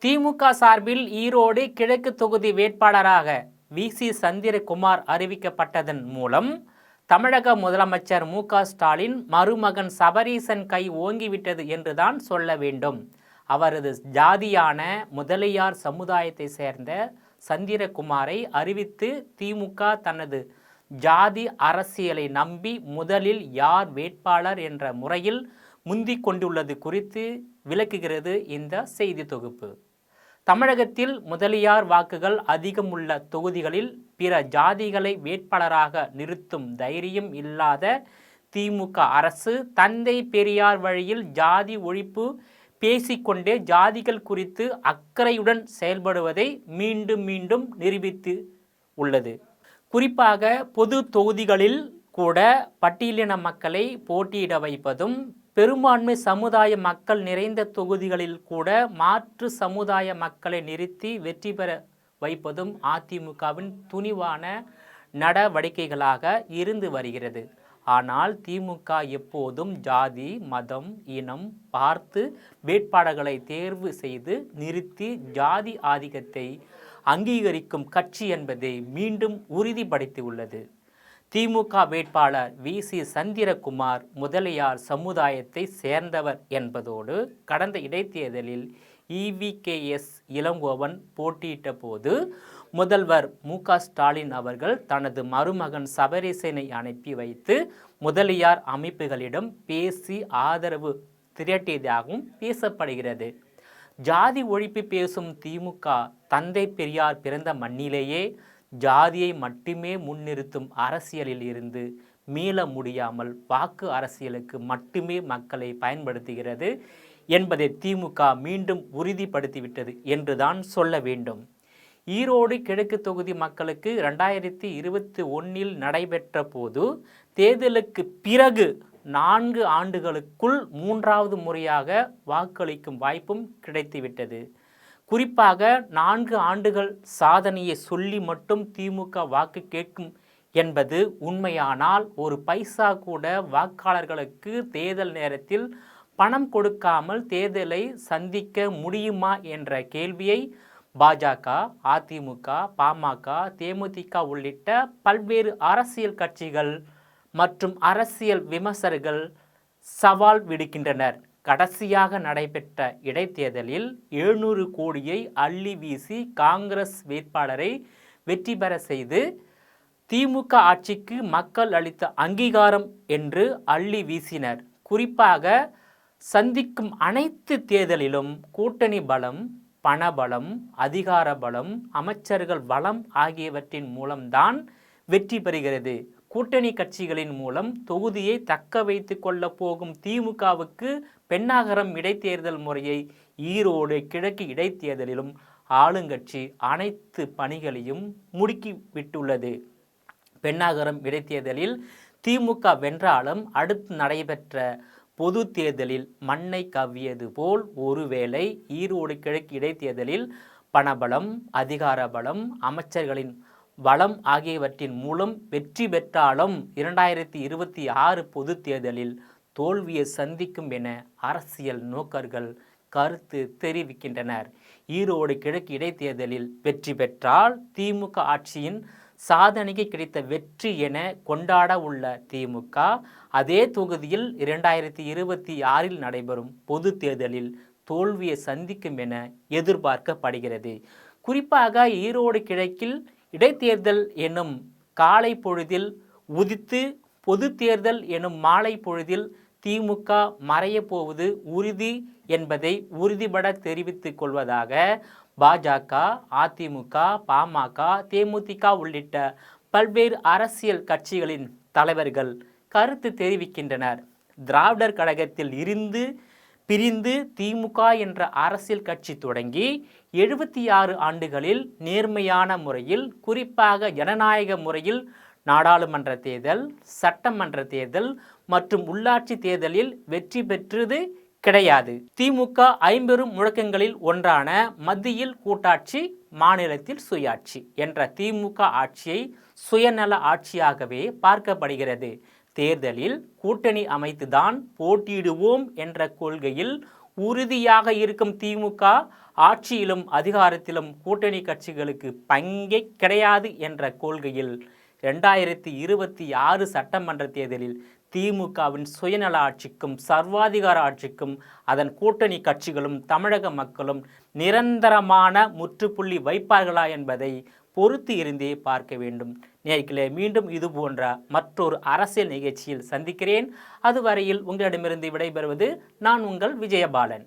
திமுக சார்பில் ஈரோடு கிழக்கு தொகுதி வேட்பாளராக வி.சி. சந்திரகுமார் அறிவிக்கப்பட்டதன் மூலம் தமிழக முதலமைச்சர் மு.க.ஸ்டாலின் மருமகன் சபரீசன் கை ஓங்கிவிட்டது என்றுதான் சொல்ல வேண்டும். அவரது ஜாதியான முதலியார் சமுதாயத்தை சேர்ந்த சந்திரகுமாரை அறிவித்து திமுக தனது ஜாதி அரசியலை நம்பி முதலில் யார் வேட்பாளர் என்ற முறையில் முந்திக் கொண்டுள்ளது குறித்து விளக்குகிறது இந்த செய்தி தொகுப்பு. தமிழகத்தில் முதலியார் வாக்குகள் அதிகமுள்ள தொகுதிகளில் பிற ஜாதிகளை வேட்பாளராக நிறுத்தும் தைரியம் இல்லாத திமுக அரசு தந்தை பெரியார் வழியில் ஜாதி ஒழிப்பு பேசிக்கொண்டே ஜாதிகள் குறித்து அக்கறையுடன் செயல்படுவதை மீண்டும் மீண்டும் நிரூபித்து உள்ளது. குறிப்பாக பொது தொகுதிகளில் கூட பட்டியலின மக்களை போட்டியிட வைப்பதும், பெரும்பான்மை சமுதாய மக்கள் நிறைந்த தொகுதிகளில் கூட மாற்று சமுதாய மக்களை நிறுத்தி வெற்றி பெற வைப்பதும் அதிமுகவின் துணிவான நடவடிக்கைகளாக இருந்து வருகிறது. ஆனால் திமுக எப்போதும் ஜாதி, மதம், இனம் பார்த்து வேட்பாளர்களை தேர்வு செய்து நிறுத்தி ஜாதி ஆதிக்கத்தை அங்கீகரிக்கும் கட்சி என்பதை மீண்டும் உறுதிப்படுத்தியுள்ளது. திமுக வேட்பாளர் வி.சி. சந்திரகுமார் முதலியார் சமுதாயத்தை சேர்ந்தவர் என்பதோடு கடந்த இடைத்தேர்தலில் இ.வி.கே.எஸ். இளங்கோவன் போட்டியிட்ட போது முதல்வர் மு.க.ஸ்டாலின் அவர்கள் தனது மருமகன் சபரீசனை அனுப்பி வைத்து முதலியார் அமைப்புகளிடம் பேசி ஆதரவு திரட்டியதாகவும் பேசப்படுகிறது. ஜாதி ஒழிப்பு பேசும் திமுக தந்தை பெரியார் பிறந்த மண்ணிலேயே ஜாதியை மட்டுமே முன்னிறுத்தும் அரசியலில் இருந்து மீள முடியாமல் வாக்கு அரசியலுக்கு மட்டுமே மக்களை பயன்படுத்துகிறது என்பதை திமுக மீண்டும் உறுதிப்படுத்திவிட்டது என்றுதான் சொல்ல வேண்டும். ஈரோடு கிழக்கு தொகுதி மக்களுக்கு 2021 நடைபெற்ற போது தேர்தலுக்கு பிறகு 4 ஆண்டுகளுக்குள் 3வது முறையாக வாக்களிக்கும் வாய்ப்பும் கிடைத்துவிட்டது. குறிப்பாக 4 ஆண்டுகள் சாதனையை சொல்லி மட்டும் திமுக வாக்கு கேட்கும் என்பது உண்மையானால் ஒரு பைசா கூட வாக்காளர்களுக்கு தேர்தல் நேரத்தில் பணம் கொடுக்காமல் தேர்தலை சந்திக்க முடியுமா என்ற கேள்வியை பாஜக, அதிமுக, பாமக, தேமுதிக உள்ளிட்ட பல்வேறு அரசியல் கட்சிகள் மற்றும் அரசியல் விமர்சகர்கள் சவால் விடுக்கின்றனர். கடைசியாக நடைபெற்ற இடைத்தேர்தலில் 700 கோடியை அள்ளி வீசி காங்கிரஸ் வேட்பாளரை வெற்றி பெற செய்து திமுக ஆட்சிக்கு மக்கள் அளித்த அங்கீகாரம் என்று அள்ளி வீசினர். குறிப்பாக சந்திக்கும் அனைத்து தேர்தலிலும் கூட்டணி பலம், பணபலம், அதிகார பலம், அமைச்சர்கள் பலம் ஆகியவற்றின் மூலம்தான் வெற்றி பெறுகிறது. கூட்டணி கட்சிகளின் மூலம் தொகுதியை தக்க வைத்து கொள்ள போகும் திமுகவுக்கு பென்னாகரம் இடைத்தேர்தல் முறையை ஈரோடு கிழக்கு இடைத்தேர்தலிலும் ஆளுங்கட்சி அனைத்து பணிகளையும் முடுக்கிவிட்டுள்ளது. பென்னாகரம் இடைத்தேர்தலில் திமுக வென்றாலும் அடுத்து நடைபெற்ற பொது தேர்தலில் மண்ணை கவ்வியது போல் ஒருவேளை ஈரோடு கிழக்கு இடைத்தேர்தலில் பணபலம், அதிகார பலம், அமைச்சர்களின் பலம் ஆகியவற்றின் மூலம் வெற்றி பெற்றாலும் 2026 பொது தேர்தலில் தோல்வியை சந்திக்கும் என அரசியல் நோக்கர்கள் கருத்து தெரிவிக்கின்றனர். ஈரோடு கிழக்கு இடைத்தேர்தலில் வெற்றி பெற்றால் திமுக ஆட்சியின் சாதனைக்கு கிடைத்த வெற்றி என கொண்டாட உள்ள திமுக அதே தொகுதியில் 2026 நடைபெறும் பொது தேர்தலில் தோல்வியை சந்திக்கும் என எதிர்பார்க்கப்படுகிறது. குறிப்பாக ஈரோடு கிழக்கில் இடைத்தேர்தல் எனும் காலை பொழுதில் உதித்து பொது தேர்தல் எனும் மாலை பொழுதில் திமுக மறையப் போவது உறுதி என்பதை உறுதிபட தெரிவித்துக் கொள்வதாக பாஜக, அதிமுக, பாமக, தேமுதிக உள்ளிட்ட பல்வேறு அரசியல் கட்சிகளின் தலைவர்கள் கருத்து தெரிவிக்கின்றனர். திராவிடர் கழகத்தில் இருந்து பிரிந்து திமுக என்ற அரசியல் கட்சி தொடங்கி 76 ஆண்டுகளில் நேர்மையான முறையில், குறிப்பாக ஜனநாயக முறையில் நாடாளுமன்ற தேர்தல், சட்டமன்ற தேர்தல் மற்றும் உள்ளாட்சி தேர்தலில் வெற்றி பெற்றது கிடையாது. திமுக ஐம்பெரும் முழக்கங்களில் ஒன்றான மத்தியில் கூட்டாட்சி, மாநிலத்தில் சுயாட்சி என்ற திமுக ஆட்சியை சுயநல ஆட்சியாகவே பார்க்கப்படுகிறது. தேர்தலில் கூட்டணி அமைத்துதான் போட்டியிடுவோம் என்ற கொள்கையில் உறுதியாக இருக்கும் திமுக ஆட்சியிலும் அதிகாரத்திலும் கூட்டணி கட்சிகளுக்கு பங்கே கிடையாது என்ற கொள்கையில் 2026 சட்டமன்ற தேர்தலில் திமுகவின் சுயநல ஆட்சிக்கும் சர்வாதிகார ஆட்சிக்கும் அதன் கூட்டணி கட்சிகளும் தமிழக மக்களும் நிரந்தரமான முற்றுப்புள்ளி வைப்பார்களா என்பதை பொறுத்து இருந்தே பார்க்க வேண்டும். நேயர்களே, மீண்டும் இது போன்ற மற்றொரு அரசியல் நிகழ்ச்சியில் சந்திக்கிறேன். அதுவரையில் உங்களிடமிருந்து விடைபெறுவது நான் உங்கள் விஜயபாலன்.